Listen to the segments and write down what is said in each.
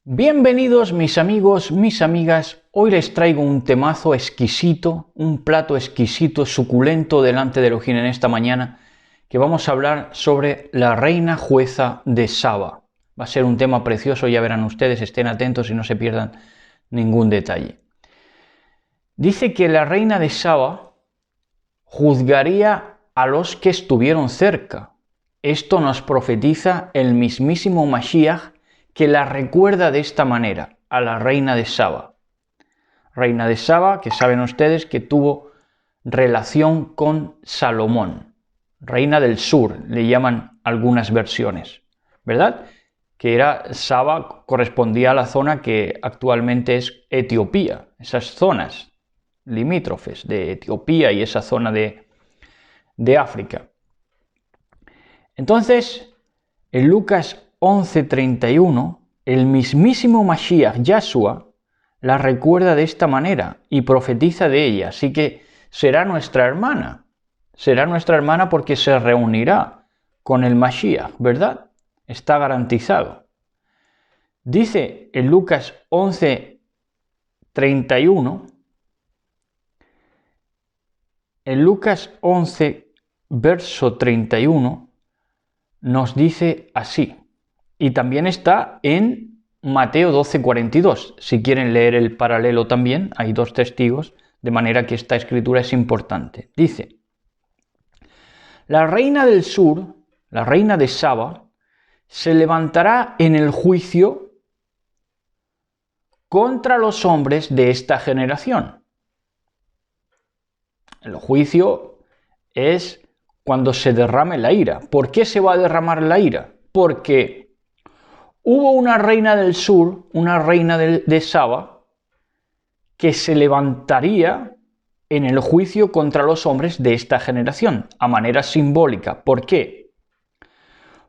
Bienvenidos mis amigos, mis amigas, hoy les traigo un temazo exquisito, un plato exquisito, suculento delante de Elohim en esta mañana, que vamos a hablar sobre la reina jueza de Saba. Va a ser un tema precioso, ya verán ustedes, estén atentos y no se pierdan ningún detalle. Dice que la reina de Saba juzgaría a los que estuvieron cerca. Esto nos profetiza el mismísimo Mashiach, que la recuerda de esta manera, a la reina de Saba. Reina de Saba, que saben ustedes que tuvo relación con Salomón. Reina del sur, le llaman algunas versiones, ¿verdad? Que era Saba, correspondía a la zona que actualmente es Etiopía, esas zonas limítrofes de Etiopía y esa zona de África. Entonces, en Lucas 11:31, el mismísimo Mashiach, Yahshua, la recuerda de esta manera y profetiza de ella, así que será nuestra hermana porque se reunirá con el Mashiach, ¿verdad? Está garantizado. Dice en Lucas 11:31, en Lucas 11, verso 31, nos dice así. Y también está en Mateo 12:42. Si quieren leer el paralelo también, hay dos testigos, de manera que esta escritura es importante. Dice: la reina del sur, la reina de Saba, se levantará en el juicio contra los hombres de esta generación. El juicio es cuando se derrame la ira. ¿Por qué se va a derramar la ira? Porque hubo una reina del sur, una reina de Saba, que se levantaría en el juicio contra los hombres de esta generación, a manera simbólica. ¿Por qué?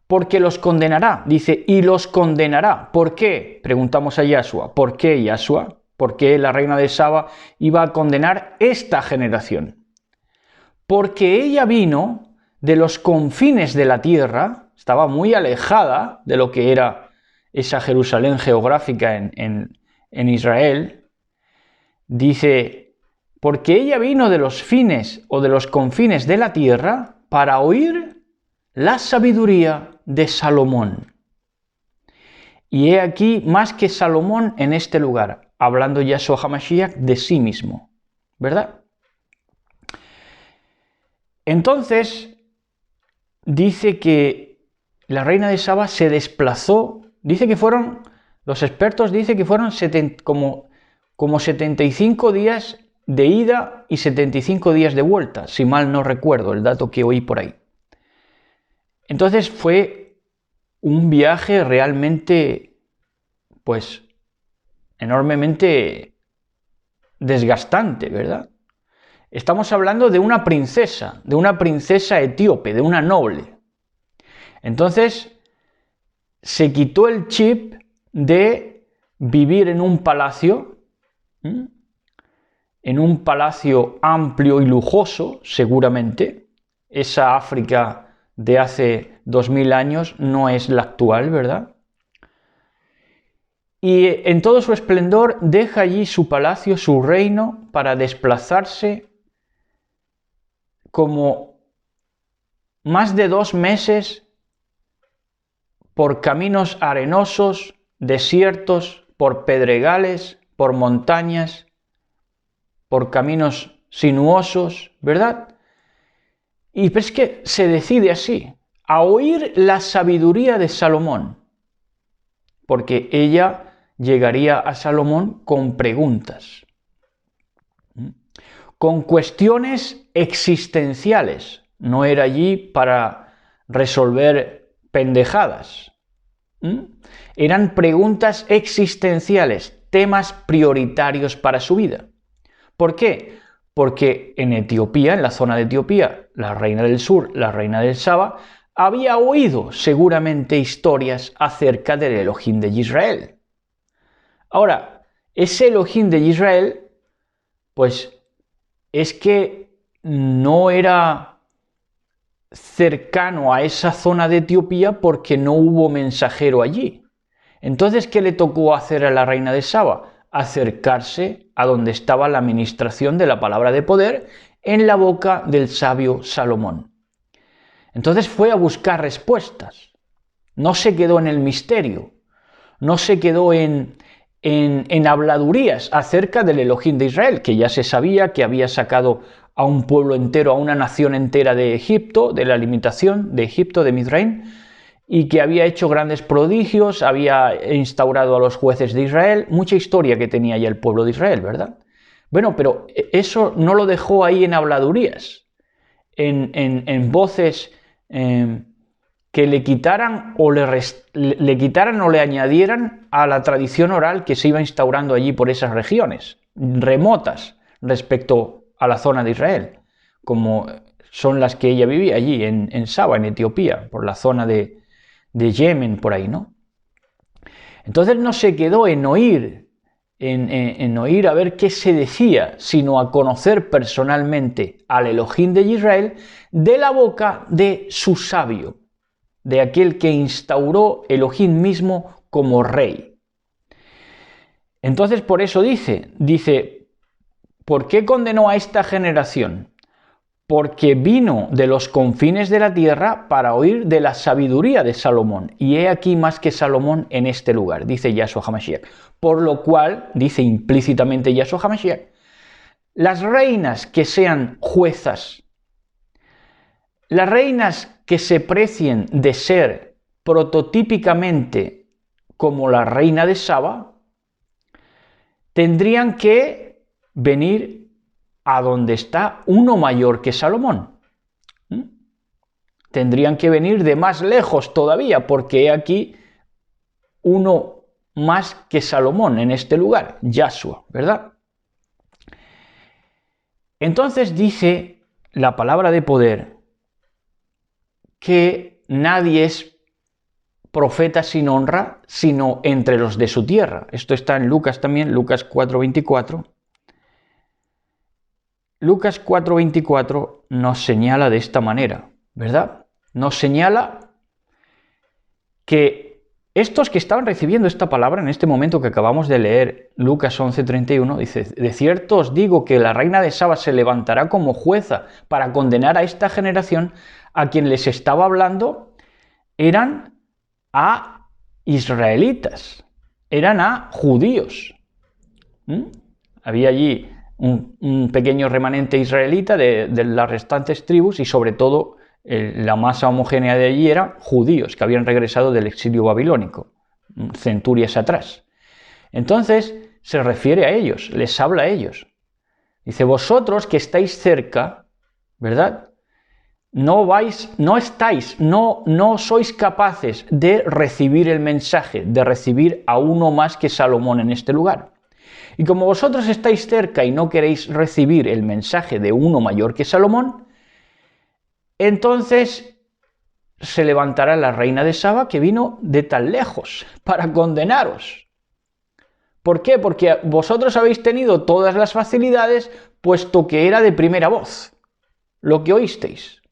Porque los condenará, dice, y los condenará. ¿Por qué? Preguntamos a Yahshua. ¿Por qué, Yahshua? ¿Por qué la reina de Saba iba a condenar esta generación? Porque ella vino de los confines de la tierra, estaba muy alejada de lo que era esa Jerusalén geográfica en Israel. Dice, porque ella vino de los fines o de los confines de la tierra para oír la sabiduría de Salomón. Y he aquí más que Salomón en este lugar, hablando Yahshua HaMashiach de sí mismo, ¿verdad? Entonces, dice que la reina de Saba se desplazó. Dice que fueron, los expertos dicen que fueron como 75 días de ida y 75 días de vuelta, si mal no recuerdo el dato que oí por ahí. Entonces fue un viaje realmente, pues, enormemente desgastante, ¿verdad? Estamos hablando de una princesa etíope, de una noble. Entonces, se quitó el chip de vivir en un palacio amplio y lujoso, seguramente. Esa África de hace 2000 años no es la actual, ¿verdad? Y en todo su esplendor deja allí su palacio, su reino, para desplazarse como más de 2 meses por caminos arenosos, desiertos, por pedregales, por montañas, por caminos sinuosos, ¿verdad? Y es que se decide así, a oír la sabiduría de Salomón, porque ella llegaría a Salomón con preguntas, con cuestiones existenciales. No era allí para resolver pendejadas. Eran preguntas existenciales, temas prioritarios para su vida. ¿Por qué? Porque en Etiopía, en la zona de Etiopía, la reina del sur, la reina del Saba, había oído seguramente historias acerca del Elohim de Israel. Ahora, ese Elohim de Israel, pues es que no era cercano a esa zona de Etiopía porque no hubo mensajero allí. Entonces, ¿qué le tocó hacer a la reina de Saba? Acercarse a donde estaba la administración de la palabra de poder en la boca del sabio Salomón. Entonces fue a buscar respuestas. No se quedó en el misterio, no se quedó en habladurías acerca del Elohim de Israel, que ya se sabía que había sacado a un pueblo entero, a una nación entera de Egipto, de la limitación de Egipto, de Misraim, y que había hecho grandes prodigios, había instaurado a los jueces de Israel, mucha historia que tenía ya el pueblo de Israel, ¿verdad? Bueno, pero eso no lo dejó ahí en habladurías, en voces que le quitaran o le quitaran o le añadieran a la tradición oral que se iba instaurando allí por esas regiones, remotas respecto a la zona de Israel, como son las que ella vivía allí, en Saba, en Etiopía, por la zona de Yemen, por ahí, ¿no? Entonces no se quedó en oír, en oír a ver qué se decía, sino a conocer personalmente al Elohim de Israel de la boca de su sabio, de aquel que instauró Elohim mismo como rey. Entonces por eso dice, ¿por qué condenó a esta generación? Porque vino de los confines de la tierra para oír de la sabiduría de Salomón. Y he aquí más que Salomón en este lugar, dice Yahshua HaMashiach. Por lo cual, dice implícitamente Yahshua HaMashiach, las reinas que sean juezas, las reinas que se precien de ser prototípicamente como la reina de Saba, tendrían que venir a donde está uno mayor que Salomón. Tendrían que venir de más lejos todavía, porque he aquí uno más que Salomón en este lugar, Yahshua, ¿verdad? Entonces dice la palabra de poder que nadie es profeta sin honra, sino entre los de su tierra. Esto está en Lucas también, Lucas 4:24. Lucas 4:24 nos señala de esta manera, ¿verdad? Nos señala que estos que estaban recibiendo esta palabra en este momento que acabamos de leer, Lucas 11:31, dice, de cierto os digo que la reina de Saba se levantará como jueza para condenar a esta generación. A quien les estaba hablando eran a israelitas, eran a judíos. Había allí un pequeño remanente israelita de las restantes tribus y sobre todo la masa homogénea de allí eran judíos que habían regresado del exilio babilónico, centurias atrás. Entonces se refiere a ellos, les habla a ellos. Dice, vosotros que estáis cerca, ¿verdad? No sois capaces de recibir el mensaje, de recibir a uno más que Salomón en este lugar. Y como vosotros estáis cerca y no queréis recibir el mensaje de uno mayor que Salomón, entonces se levantará la reina de Saba que vino de tan lejos para condenaros. ¿Por qué? Porque vosotros habéis tenido todas las facilidades, puesto que era de primera voz lo que oísteis.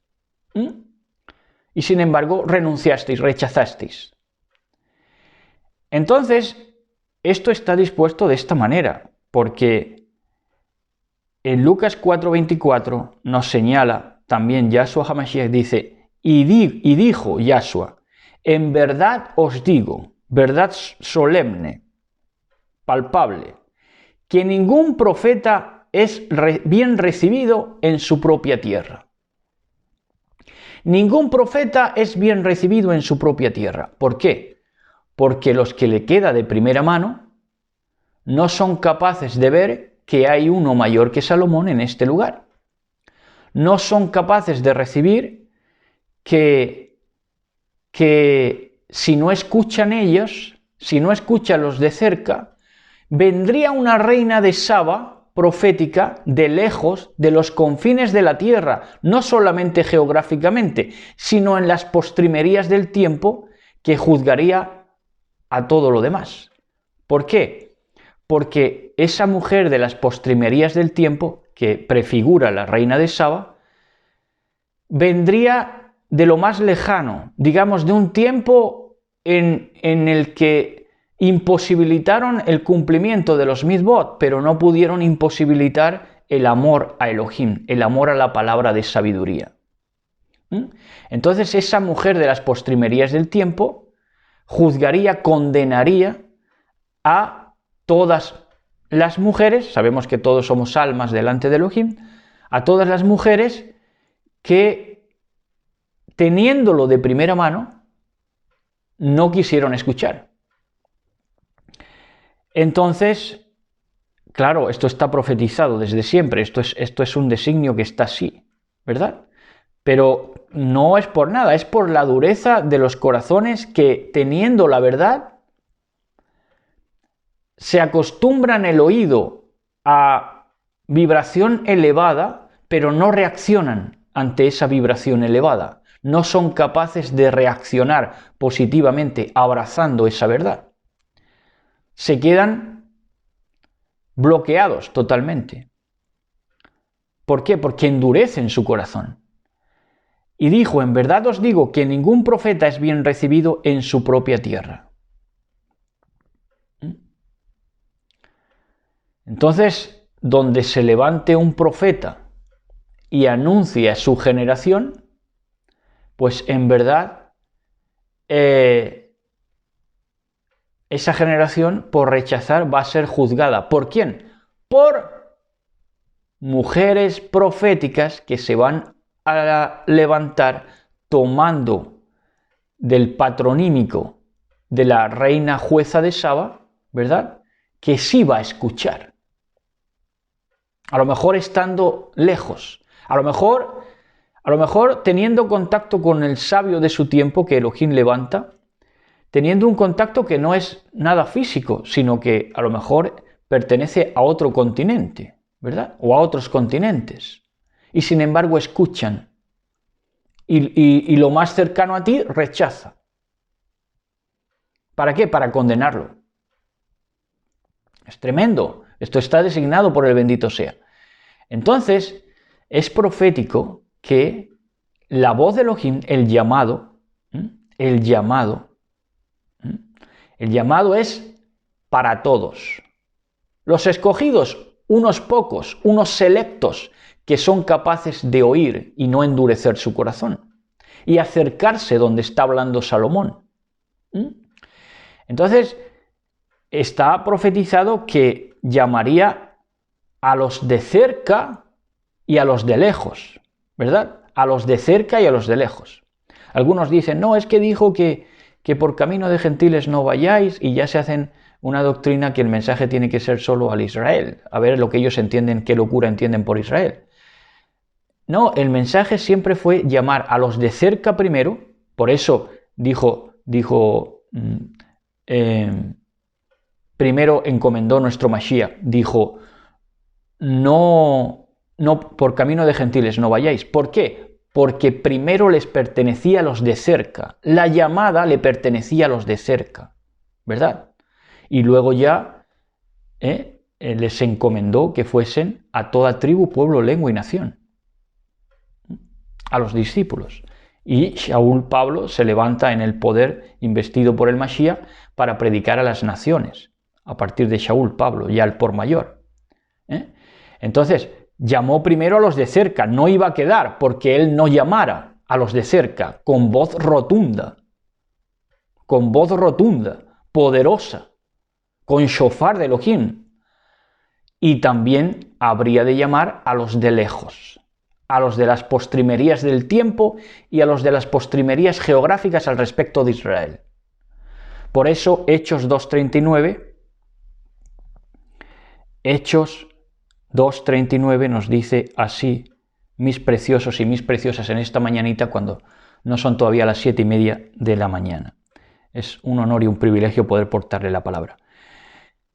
Y sin embargo renunciasteis, rechazasteis. Entonces, esto está dispuesto de esta manera, porque en Lucas 4:24 nos señala también Yahshua HaMashiach, dice, y dijo Yahshua, en verdad os digo, verdad solemne, palpable, que ningún profeta es bien recibido en su propia tierra. Ningún profeta es bien recibido en su propia tierra. ¿Por qué? Porque los que le queda de primera mano no son capaces de ver que hay uno mayor que Salomón en este lugar. No son capaces de recibir que si no escuchan ellos, si no escuchan los de cerca, vendría una reina de Saba profética de lejos, de los confines de la tierra, no solamente geográficamente, sino en las postrimerías del tiempo, que juzgaría a todo lo demás. ¿Por qué? Porque esa mujer de las postrimerías del tiempo, que prefigura la reina de Saba, vendría de lo más lejano, digamos, de un tiempo en el que imposibilitaron el cumplimiento de los mitzvot, pero no pudieron imposibilitar el amor a Elohim, el amor a la palabra de sabiduría. Entonces esa mujer de las postrimerías del tiempo juzgaría, condenaría a todas las mujeres, sabemos que todos somos almas delante de Elohim, a todas las mujeres que, teniéndolo de primera mano, no quisieron escuchar. Entonces, claro, esto está profetizado desde siempre, esto es un designio que está así, ¿verdad? Pero no es por nada, es por la dureza de los corazones que, teniendo la verdad, se acostumbran el oído a vibración elevada, pero no reaccionan ante esa vibración elevada. No son capaces de reaccionar positivamente abrazando esa verdad. Se quedan bloqueados totalmente. ¿Por qué? Porque endurecen su corazón. Y dijo, en verdad os digo que ningún profeta es bien recibido en su propia tierra. Entonces, donde se levante un profeta y anuncie a su generación, pues en verdad esa generación por rechazar va a ser juzgada. ¿Por quién? Por mujeres proféticas que se van a levantar tomando del patronímico de la reina jueza de Saba, ¿verdad? Que sí va a escuchar. A lo mejor estando lejos, a lo mejor teniendo contacto con el sabio de su tiempo que Elohim levanta, teniendo un contacto que no es nada físico, sino que a lo mejor pertenece a otro continente, ¿verdad? O a otros continentes. Y sin embargo escuchan. Y lo más cercano a ti rechaza. ¿Para qué? Para condenarlo. Es tremendo. Esto está designado por el bendito sea. Entonces, es profético que la voz de Elohim, el llamado es para todos. Los escogidos, unos pocos, unos selectos, que son capaces de oír y no endurecer su corazón, y acercarse donde está hablando Salomón. Entonces, está profetizado que llamaría a los de cerca y a los de lejos, ¿verdad? A los de cerca y a los de lejos. Algunos dicen, no, es que dijo que por camino de gentiles no vayáis, y ya se hacen una doctrina que el mensaje tiene que ser solo al Israel. A ver lo que ellos entienden, qué locura entienden por Israel. No, el mensaje siempre fue llamar a los de cerca primero, por eso primero encomendó nuestro Mashiach, dijo, no por camino de gentiles no vayáis. ¿Por qué? Porque primero les pertenecía a los de cerca, la llamada le pertenecía a los de cerca, ¿verdad? Y luego ya les encomendó que fuesen a toda tribu, pueblo, lengua y nación, a los discípulos. Y Shaul Pablo se levanta en el poder investido por el Mashiach para predicar a las naciones, a partir de Shaul Pablo, ya el por mayor. Entonces, llamó primero a los de cerca, no iba a quedar porque él no llamara a los de cerca con voz rotunda, poderosa, con shofar de Elohim. Y también habría de llamar a los de lejos, a los de las postrimerías del tiempo y a los de las postrimerías geográficas al respecto de Israel. Por eso Hechos 2.39 nos dice así, mis preciosos y mis preciosas, en esta mañanita cuando no son todavía las 7:30 de la mañana. Es un honor y un privilegio poder portarle la palabra.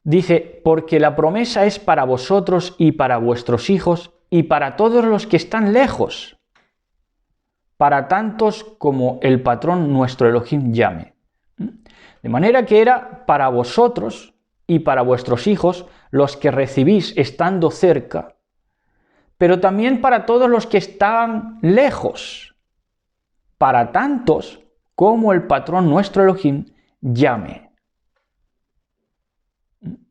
Dice, porque la promesa es para vosotros y para vuestros hijos y para todos los que están lejos, para tantos como el patrón nuestro Elohim llame. De manera que era para vosotros y para vuestros hijos, los que recibís estando cerca, pero también para todos los que están lejos, para tantos como el patrón nuestro Elohim llame.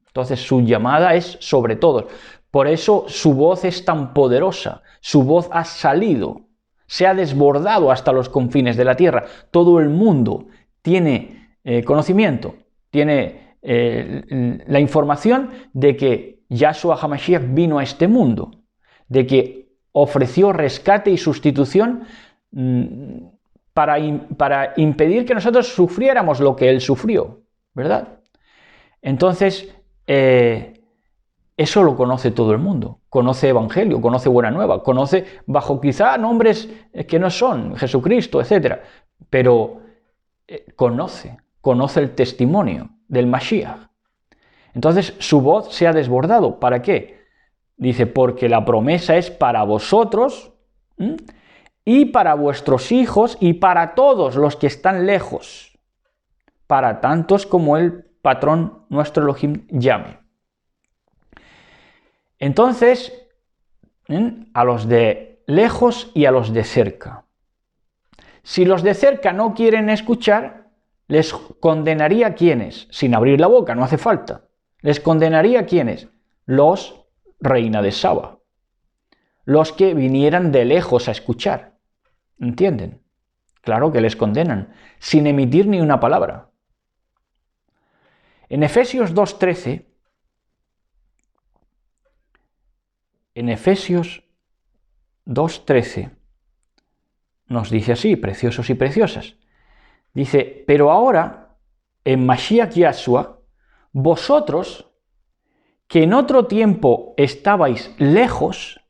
Entonces su llamada es sobre todos. Por eso su voz es tan poderosa, su voz ha salido, se ha desbordado hasta los confines de la tierra. Todo el mundo tiene conocimiento, tiene la información de que Yahshua HaMashiach vino a este mundo, de que ofreció rescate y sustitución para impedir que nosotros sufriéramos lo que él sufrió, ¿verdad? Entonces, eso lo conoce todo el mundo, conoce Evangelio, conoce Buena Nueva, conoce bajo quizá nombres que no son Jesucristo, etc. Pero conoce el testimonio del Mashiach. Entonces su voz se ha desbordado. ¿Para qué? Dice, porque la promesa es para vosotros y para vuestros hijos y para todos los que están lejos, para tantos como el patrón nuestro Elohim llame. Entonces, a los de lejos y a los de cerca. Si los de cerca no quieren escuchar, les condenaría a quienes, sin abrir la boca, no hace falta. Les condenaría a quienes, los reina de Saba, los que vinieran de lejos a escuchar. ¿Entienden? Claro que les condenan, sin emitir ni una palabra. En Efesios 2:13, nos dice así, preciosos y preciosas. Dice, pero ahora, en Mashiach Yahshua, vosotros, que en otro tiempo estabais lejos,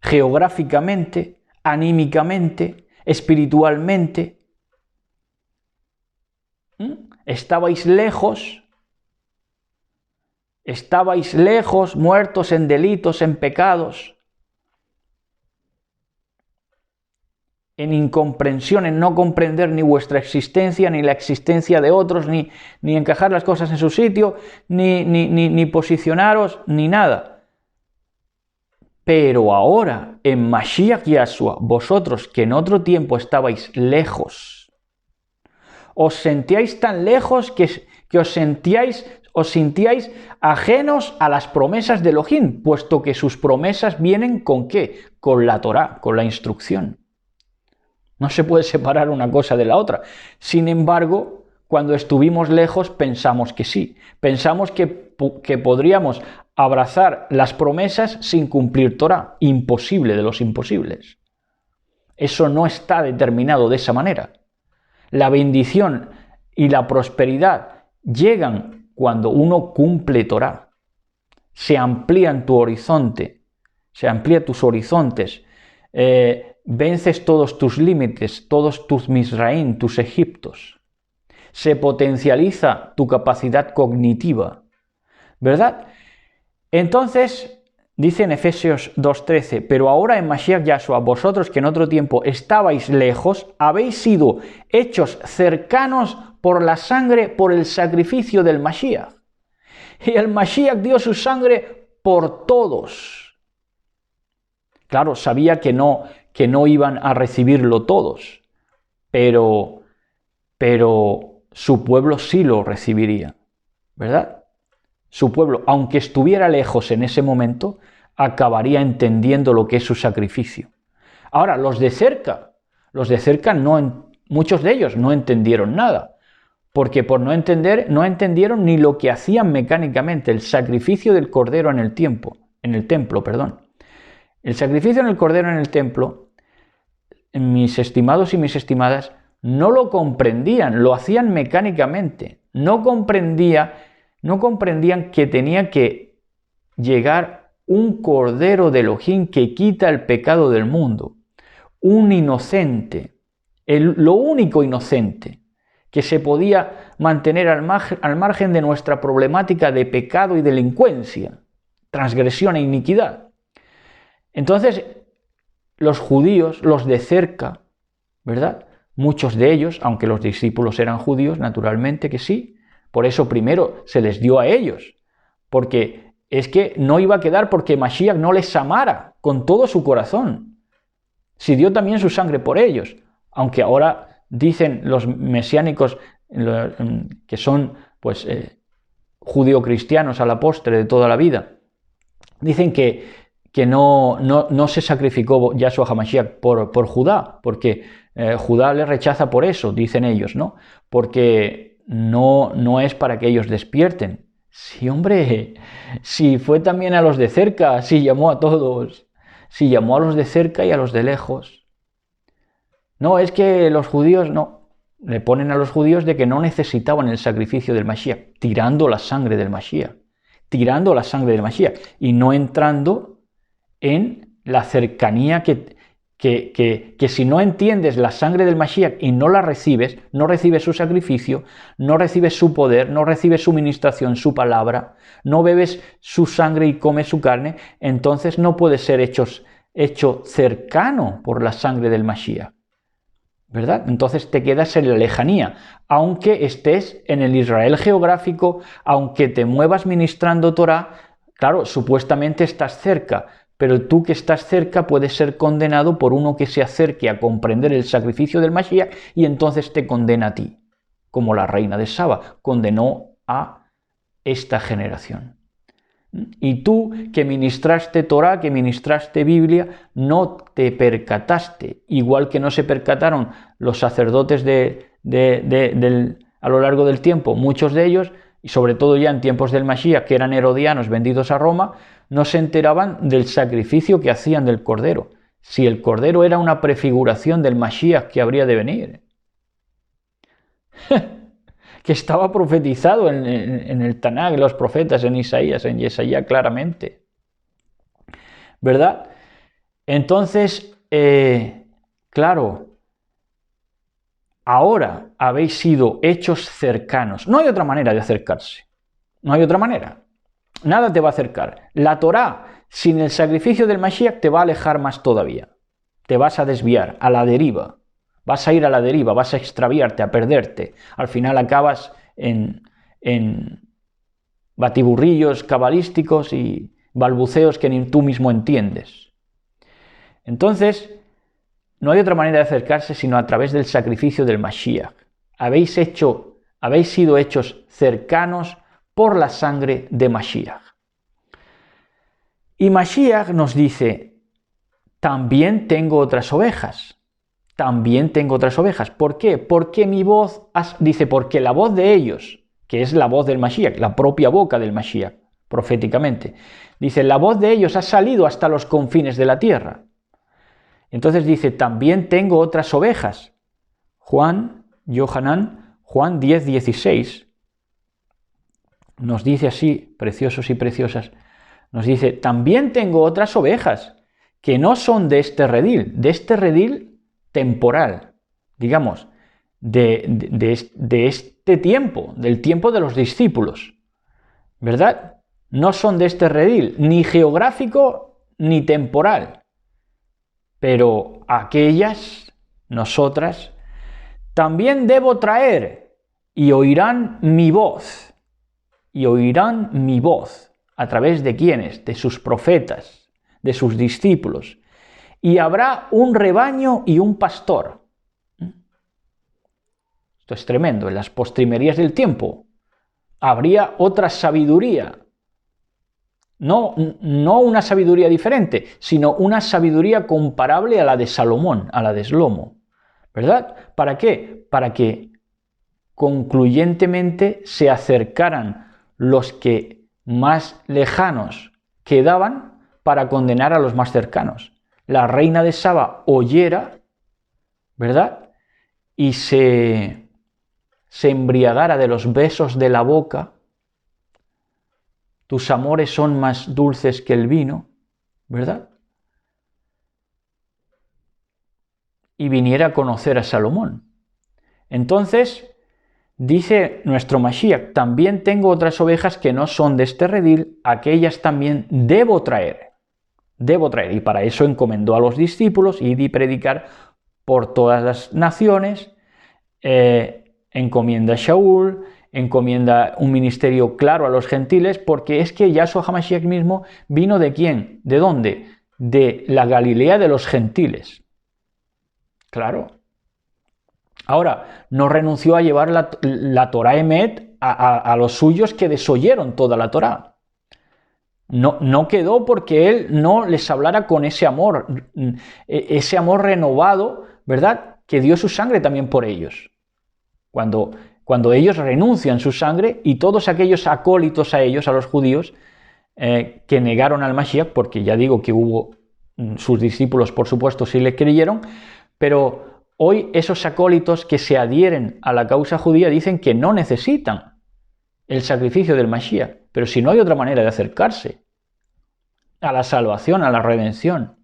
geográficamente, anímicamente, espiritualmente, estabais lejos, muertos en delitos, en pecados, en incomprensión, en no comprender ni vuestra existencia, ni la existencia de otros, ni encajar las cosas en su sitio, ni posicionaros, ni nada. Pero ahora, en Mashiach Yahshua, vosotros que en otro tiempo estabais lejos, os sentíais tan lejos que os sintíais ajenos a las promesas de Elohim, puesto que sus promesas vienen ¿con qué? Con la Torá, con la instrucción. No se puede separar una cosa de la otra. Sin embargo, cuando estuvimos lejos pensamos que sí. Pensamos que podríamos abrazar las promesas sin cumplir Torá. Imposible de los imposibles. Eso no está determinado de esa manera. La bendición y la prosperidad llegan cuando uno cumple Torá. Se amplían tu horizonte, se amplían tus horizontes, vences todos tus límites, todos tus Misraín, tus Egiptos. Se potencializa tu capacidad cognitiva, ¿verdad? Entonces, dice en Efesios 2:13, pero ahora en Mashiach Yahshua, vosotros que en otro tiempo estabais lejos, habéis sido hechos cercanos por la sangre, por el sacrificio del Mashiach. Y el Mashiach dio su sangre por todos. Claro, sabía que no iban a recibirlo todos, pero su pueblo sí lo recibiría, ¿verdad? Su pueblo, aunque estuviera lejos en ese momento, acabaría entendiendo lo que es su sacrificio. Ahora, los de cerca muchos de ellos no entendieron nada. Porque por no entender, no entendieron ni lo que hacían mecánicamente, el sacrificio del cordero en el templo. El sacrificio en el cordero en el templo, mis estimados y mis estimadas, no lo comprendían, lo hacían mecánicamente. No comprendían que tenía que llegar un cordero de Elohim que quita el pecado del mundo. Un inocente, lo único inocente que se podía mantener al margen de nuestra problemática de pecado y delincuencia, transgresión e iniquidad. Entonces, los judíos, los de cerca, ¿verdad? Muchos de ellos, aunque los discípulos eran judíos, naturalmente que sí, por eso primero se les dio a ellos, porque es que no iba a quedar porque Mashiach no les amara con todo su corazón. Si dio también su sangre por ellos, aunque ahora dicen los mesiánicos que son judeocristianos a la postre de toda la vida, dicen que no se sacrificó Yahshua HaMashiach por Judá, porque Judá le rechaza por eso, dicen ellos, ¿no? Porque no es para que ellos despierten. Sí, hombre, si fue también a los de cerca, si llamó a todos, si llamó a los de cerca y a los de lejos. No, es que los judíos no, le ponen a los judíos de que no necesitaban el sacrificio del Mashiach, tirando la sangre del Mashiach, y no entrando en la cercanía que si no entiendes la sangre del Mashiach y no la recibes, no recibes su sacrificio, no recibes su poder, no recibes su ministración, su palabra, no bebes su sangre y comes su carne, entonces no puedes ser hecho cercano por la sangre del Mashiach, ¿verdad? Entonces te quedas en la lejanía, aunque estés en el Israel geográfico, aunque te muevas ministrando Torah, claro, supuestamente estás cerca, pero tú que estás cerca puedes ser condenado por uno que se acerque a comprender el sacrificio del Mashiach y entonces te condena a ti, como la reina de Saba condenó a esta generación. Y tú que ministraste Torah, que ministraste Biblia, no te percataste, igual que no se percataron los sacerdotes a lo largo del tiempo, muchos de ellos, y sobre todo ya en tiempos del Mashiach, que eran herodianos vendidos a Roma, no se enteraban del sacrificio que hacían del Cordero, si el Cordero era una prefiguración del Mashiach que habría de venir, que estaba profetizado en el Tanaj, en los profetas, en Isaías, en Yesaya claramente, ¿verdad? Entonces, claro, ahora habéis sido hechos cercanos. No hay otra manera de acercarse. No hay otra manera. Nada te va a acercar. La Torá, sin el sacrificio del Mashiach, te va a alejar más todavía. Te vas a desviar a la deriva. Vas a ir a la deriva, vas a extraviarte, a perderte. Al final acabas en batiburrillos cabalísticos y balbuceos que ni tú mismo entiendes. Entonces, no hay otra manera de acercarse sino a través del sacrificio del Mashiach. Habéis sido hechos cercanos por la sangre de Mashiach. Y Mashiach nos dice, también tengo otras ovejas. También tengo otras ovejas. ¿Por qué? Porque mi voz, porque la voz de ellos, que es la voz del Mashiach, la propia boca del Mashiach, proféticamente, dice, la voz de ellos ha salido hasta los confines de la tierra. Entonces dice, también tengo otras ovejas. Juan 10, 16, nos dice así, preciosos y preciosas, nos dice, también tengo otras ovejas que no son de este redil temporal, digamos, de este tiempo, del tiempo de los discípulos, ¿verdad? No son de este redil, ni geográfico ni temporal, pero aquellas, nosotras, también debo traer y oirán mi voz. Y oirán mi voz. ¿A través de quiénes? De sus profetas, de sus discípulos. Y habrá un rebaño y un pastor. Esto es tremendo. En las postrimerías del tiempo habría otra sabiduría. No una sabiduría diferente, sino una sabiduría comparable a la de Salomón, a la de Shlomo. ¿Verdad? ¿Para qué? Para que concluyentemente se acercaran los que más lejanos quedaban para condenar a los más cercanos. La reina de Saba oyera, ¿verdad? Y se embriagara de los besos de la boca. Tus amores son más dulces que el vino, ¿verdad? Y viniera a conocer a Salomón. Entonces, dice nuestro Mashiach, también tengo otras ovejas que no son de este redil, aquellas también debo traer. Y para eso encomendó a los discípulos, id y predicar por todas las naciones, encomienda a Shaul, encomienda un ministerio claro a los gentiles, porque es que Yahshua HaMashiach mismo vino ¿de quién? ¿De dónde? De la Galilea de los gentiles. Claro. Ahora, no renunció a llevar la Torah Emet a los suyos que desoyeron toda la Torá. No quedó porque él no les hablara con ese amor renovado, ¿verdad? Que dio su sangre también por ellos. Cuando ellos renuncian su sangre y todos aquellos acólitos a ellos, a los judíos, que negaron al Mashiach, porque ya digo que hubo sus discípulos, por supuesto, sí le creyeron, pero hoy esos acólitos que se adhieren a la causa judía dicen que no necesitan el sacrificio del Mashiach, pero si no hay otra manera de acercarse a la salvación, a la redención,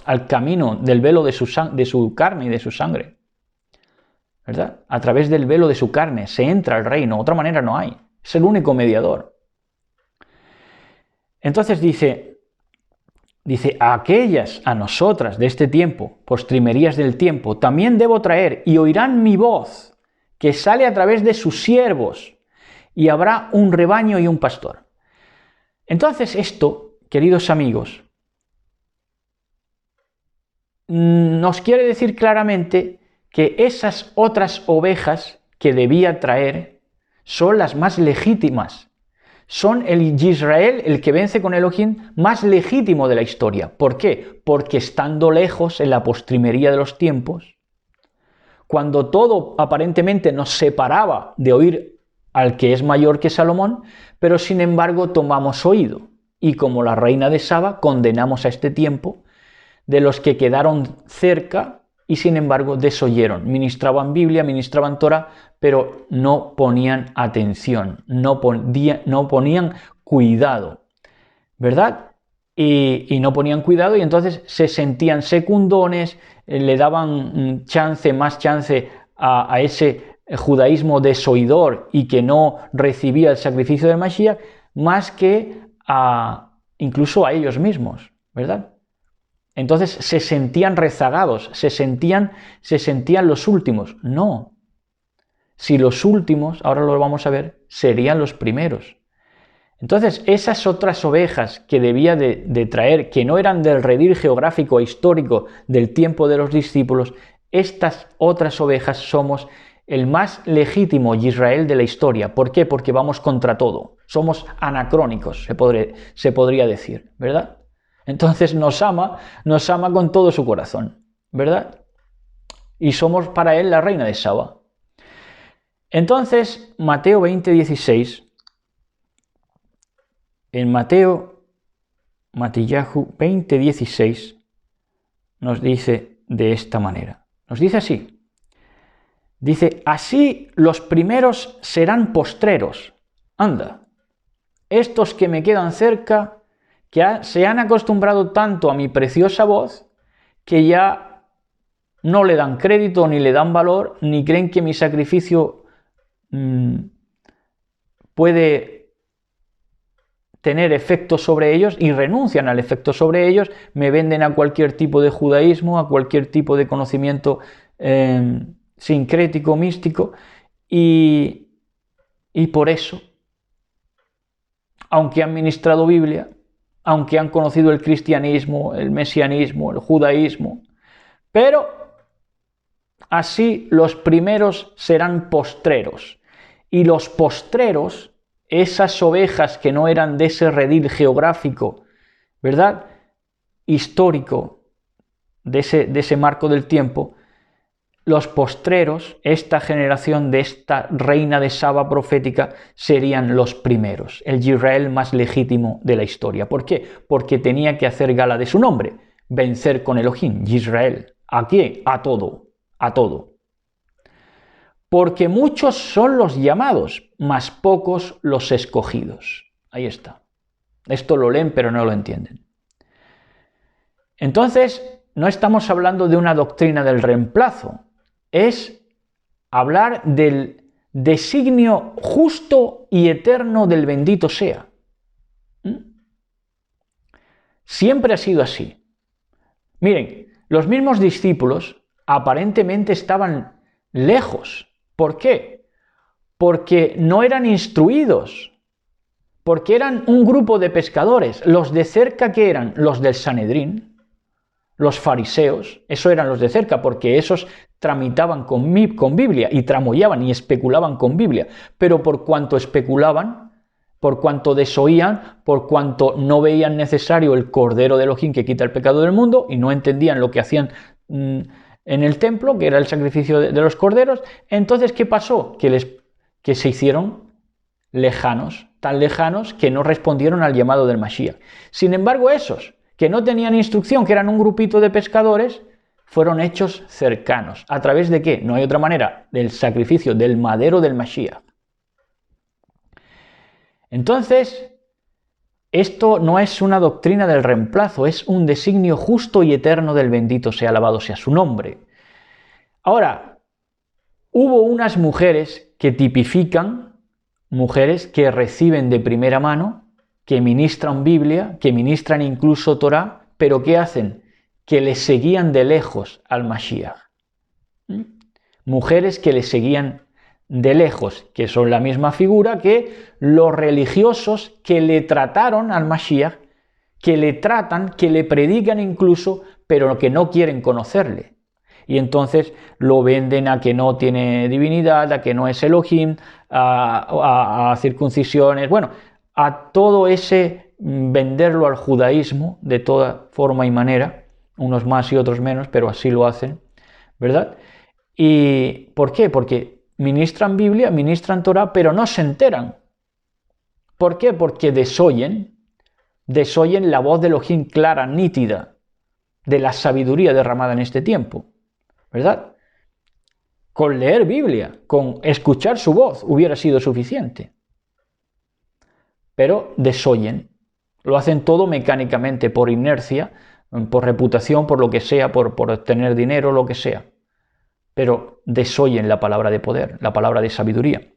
al camino del velo de su carne y de su sangre, ¿verdad? A través del velo de su carne se entra al reino, otra manera no hay, es el único mediador. Entonces dice, a aquellas, a nosotras de este tiempo, postrimerías del tiempo, también debo traer, y oirán mi voz, que sale a través de sus siervos, y habrá un rebaño y un pastor. Entonces esto, queridos amigos, nos quiere decir claramente que esas otras ovejas que debía traer son las más legítimas. Son el Israel, el que vence con Elohim, más legítimo de la historia. ¿Por qué? Porque estando lejos en la postrimería de los tiempos, cuando todo aparentemente nos separaba de oír al que es mayor que Salomón, pero sin embargo tomamos oído. Y como la reina de Saba, condenamos a este tiempo de los que quedaron cerca y sin embargo desoyeron. Ministraban Biblia, ministraban Torah, pero no ponían atención, no ponían cuidado, ¿verdad? Y no ponían cuidado y entonces se sentían secundones, le daban más chance a ese judaísmo desoidor y que no recibía el sacrificio del Mashiach, más que incluso a ellos mismos, ¿verdad? Entonces se sentían rezagados, se sentían los últimos. No. Si los últimos, ahora lo vamos a ver, serían los primeros. Entonces, esas otras ovejas que debía de traer, que no eran del redil geográfico e histórico del tiempo de los discípulos, estas otras ovejas somos el más legítimo Israel de la historia. ¿Por qué? Porque vamos contra todo. Somos anacrónicos, se podría decir, ¿verdad? Entonces nos ama con todo su corazón, ¿verdad? Y somos para él la reina de Saba. Entonces, Mateo 20:16, en Matillahu 20:16, nos dice de esta manera. Nos dice así. Dice, así los primeros serán postreros. Anda, estos que me quedan cerca, que se han acostumbrado tanto a mi preciosa voz, que ya no le dan crédito, ni le dan valor, ni creen que mi sacrificio puede tener efecto sobre ellos y renuncian al efecto sobre ellos, me venden a cualquier tipo de judaísmo, a cualquier tipo de conocimiento sincrético, místico, y por eso, aunque han ministrado Biblia, aunque han conocido el cristianismo, el mesianismo, el judaísmo, pero así los primeros serán postreros. Y los postreros, esas ovejas que no eran de ese redil geográfico, ¿verdad? Histórico, de ese marco del tiempo, los postreros, esta generación de esta reina de Saba profética, serían los primeros, el Israel más legítimo de la historia. ¿Por qué? Porque tenía que hacer gala de su nombre, vencer con Elohim, Israel. ¿A qué? A todo, a todo. Porque muchos son los llamados, mas pocos los escogidos. Ahí está. Esto lo leen, pero no lo entienden. Entonces, no estamos hablando de una doctrina del reemplazo. Es hablar del designio justo y eterno del bendito sea. Siempre ha sido así. Miren, los mismos discípulos aparentemente estaban lejos. ¿Por qué? Porque no eran instruidos, porque eran un grupo de pescadores. Los de cerca, ¿qué eran? Los del Sanedrín, Los fariseos, eso eran los de cerca, porque esos tramitaban con Biblia y tramoyaban y especulaban con Biblia, pero por cuanto especulaban, por cuanto desoían, por cuanto no veían necesario el Cordero de Elohim que quita el pecado del mundo y no entendían lo que hacían en el templo, que era el sacrificio de los corderos, entonces ¿qué pasó? Que se hicieron lejanos, tan lejanos que no respondieron al llamado del Mashiach. Sin embargo, esos que no tenían instrucción, que eran un grupito de pescadores, fueron hechos cercanos. ¿A través de qué? No hay otra manera, del sacrificio del madero del Mashiach. Entonces, esto no es una doctrina del reemplazo, es un designio justo y eterno del bendito sea, alabado sea su nombre. Ahora, hubo unas mujeres que tipifican, mujeres que reciben de primera mano, que ministran Biblia, que ministran incluso Torah, pero ¿qué hacen? Que le seguían de lejos al Mashiach. Mujeres que le seguían de lejos, que son la misma figura que los religiosos que le trataron al Mashiach, que le tratan, que le predican incluso, pero que no quieren conocerle. Y entonces lo venden a que no tiene divinidad, a que no es Elohim, a circuncisiones, bueno, a todo ese venderlo al judaísmo de toda forma y manera, unos más y otros menos, pero así lo hacen, ¿verdad? ¿Y por qué? Porque ministran Biblia, ministran Torah, pero no se enteran. ¿Por qué? Porque desoyen la voz de Elohim clara, nítida, de la sabiduría derramada en este tiempo, ¿verdad? Con leer Biblia, con escuchar su voz hubiera sido suficiente. Pero desoyen, lo hacen todo mecánicamente, por inercia, por reputación, por lo que sea, por obtener dinero, lo que sea. Pero desoyen la palabra de poder, la palabra de sabiduría.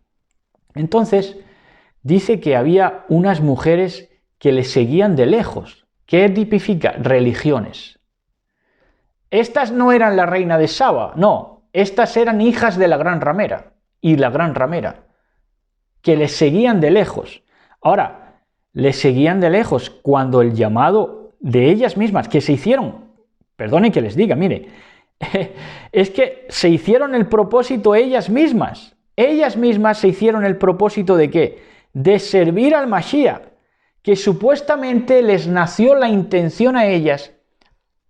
Entonces, dice que había unas mujeres que le seguían de lejos. ¿Qué tipifica? Religiones. Estas no eran la reina de Saba, no, estas eran hijas de la gran ramera y la gran ramera, que les seguían de lejos. Ahora, les seguían de lejos cuando el llamado de ellas mismas, que se hicieron, perdone que les diga, mire, es que se hicieron el propósito ellas mismas se hicieron el propósito de ¿qué? De servir al Mashiach, que supuestamente les nació la intención a ellas,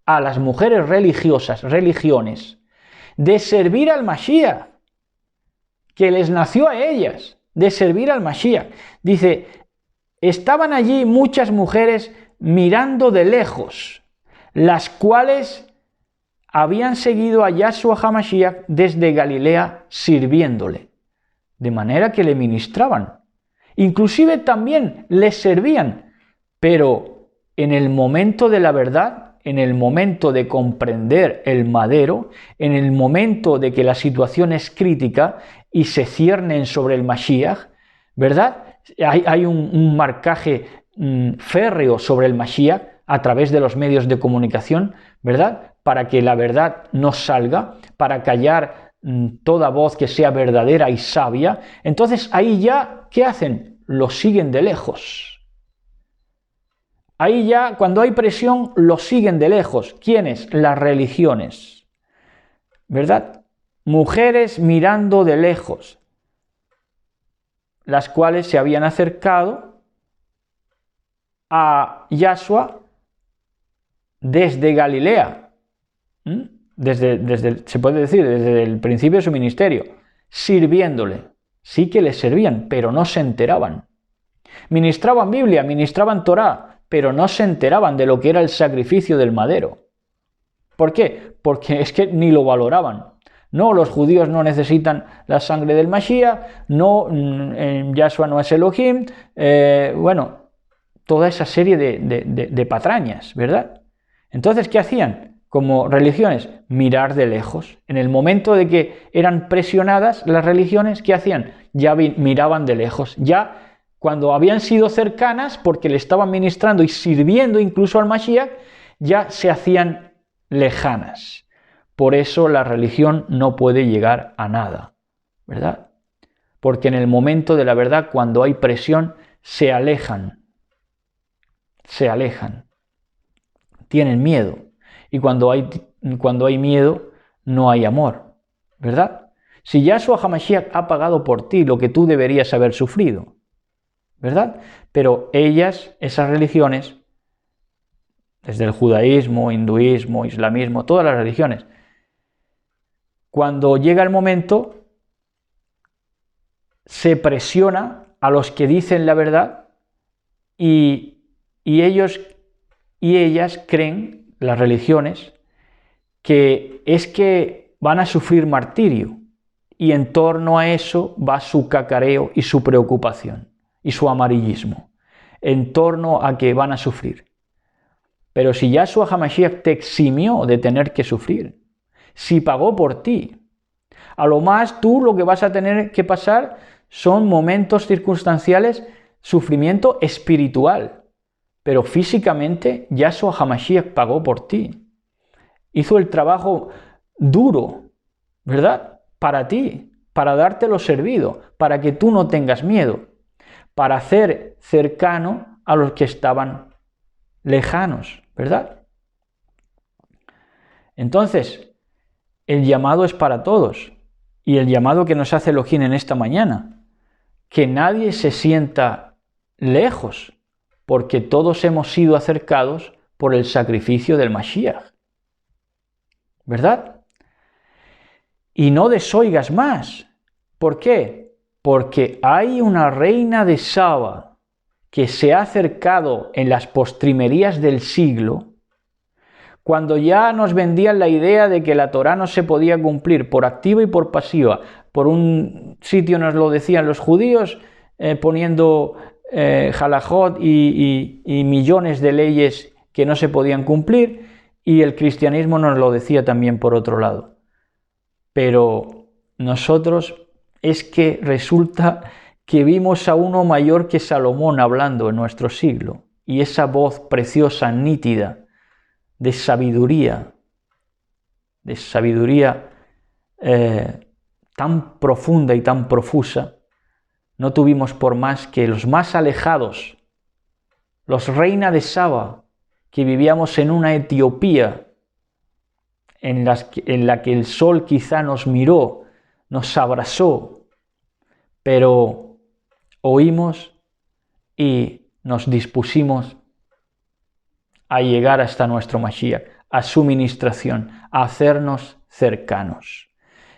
a las mujeres religiosas, religiones, de servir al Mashiach, que les nació a ellas, de servir al Mashiach. Dice, estaban allí muchas mujeres mirando de lejos, las cuales habían seguido a Yahshua HaMashiach desde Galilea sirviéndole, de manera que le ministraban. Inclusive también les servían, pero en el momento de la verdad, en el momento de comprender el madero, en el momento de que la situación es crítica y se ciernen sobre el Mashiach, ¿verdad? Hay un marcaje férreo sobre el Mashiach a través de los medios de comunicación, ¿verdad? Para que la verdad no salga, para callar toda voz que sea verdadera y sabia. Entonces ahí ya, ¿qué hacen? Lo siguen de lejos. Ahí ya, cuando hay presión, lo siguen de lejos. ¿Quiénes? Las religiones, ¿verdad? Mujeres mirando de lejos, las cuales se habían acercado a Yahshua desde Galilea, se puede decir, desde el principio de su ministerio, sirviéndole. Sí que les servían, pero no se enteraban. Ministraban Biblia, ministraban Torah, pero no se enteraban de lo que era el sacrificio del madero. ¿Por qué? Porque es que ni lo valoraban. No, los judíos no necesitan la sangre del Mashiach, no, Yahshua no es Elohim, bueno, toda esa serie de patrañas, ¿verdad? Entonces, ¿qué hacían? Como religiones, mirar de lejos. En el momento de que eran presionadas las religiones, ¿qué hacían? Ya miraban de lejos. Ya cuando habían sido cercanas, porque le estaban ministrando y sirviendo incluso al Mashiach, ya se hacían lejanas. Por eso la religión no puede llegar a nada, ¿verdad? Porque en el momento de la verdad, cuando hay presión, se alejan. Tienen miedo. y cuando hay miedo no hay amor, ¿verdad? Si Yahshua HaMashiach ha pagado por ti lo que tú deberías haber sufrido, ¿verdad? Pero esas religiones, desde el judaísmo, hinduismo, islamismo, todas las religiones, cuando llega el momento, se presiona a los que dicen la verdad y ellos y ellas creen, las religiones, que van a sufrir martirio, y en torno a eso va su cacareo y su preocupación y su amarillismo, en torno a que van a sufrir. Pero si Yahshua HaMashiach te eximió de tener que sufrir, si pagó por ti, a lo más tú lo que vas a tener que pasar son momentos circunstanciales, sufrimiento espiritual, pero físicamente Yahshua HaMashiach pagó por ti. Hizo el trabajo duro, ¿verdad? Para ti, para dártelo servido, para que tú no tengas miedo, para hacer cercano a los que estaban lejanos, ¿verdad? Entonces, el llamado es para todos, y el llamado que nos hace Elohim en esta mañana, que nadie se sienta lejos, porque todos hemos sido acercados por el sacrificio del Mashiach, ¿verdad? Y no desoigas más. ¿Por qué? Porque hay una reina de Saba que se ha acercado en las postrimerías del siglo, cuando ya nos vendían la idea de que la Torá no se podía cumplir por activa y por pasiva. Por un sitio nos lo decían los judíos, poniendo halajot y millones de leyes que no se podían cumplir, y el cristianismo nos lo decía también por otro lado. Pero nosotros es que resulta que vimos a uno mayor que Salomón hablando en nuestro siglo, y esa voz preciosa, nítida, de sabiduría tan profunda y tan profusa, no tuvimos por más que los más alejados, los reina de Saba, que vivíamos en una Etiopía, en la que el sol quizá nos miró, nos abrazó, pero oímos y nos dispusimos a llegar hasta nuestro Mashiach, a su ministración, a hacernos cercanos.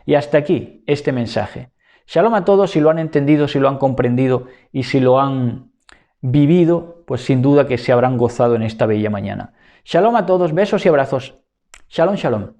Y hasta aquí este mensaje. Shalom a todos, si lo han entendido, si lo han comprendido y si lo han vivido, pues sin duda que se habrán gozado en esta bella mañana. Shalom a todos, besos y abrazos. Shalom, shalom.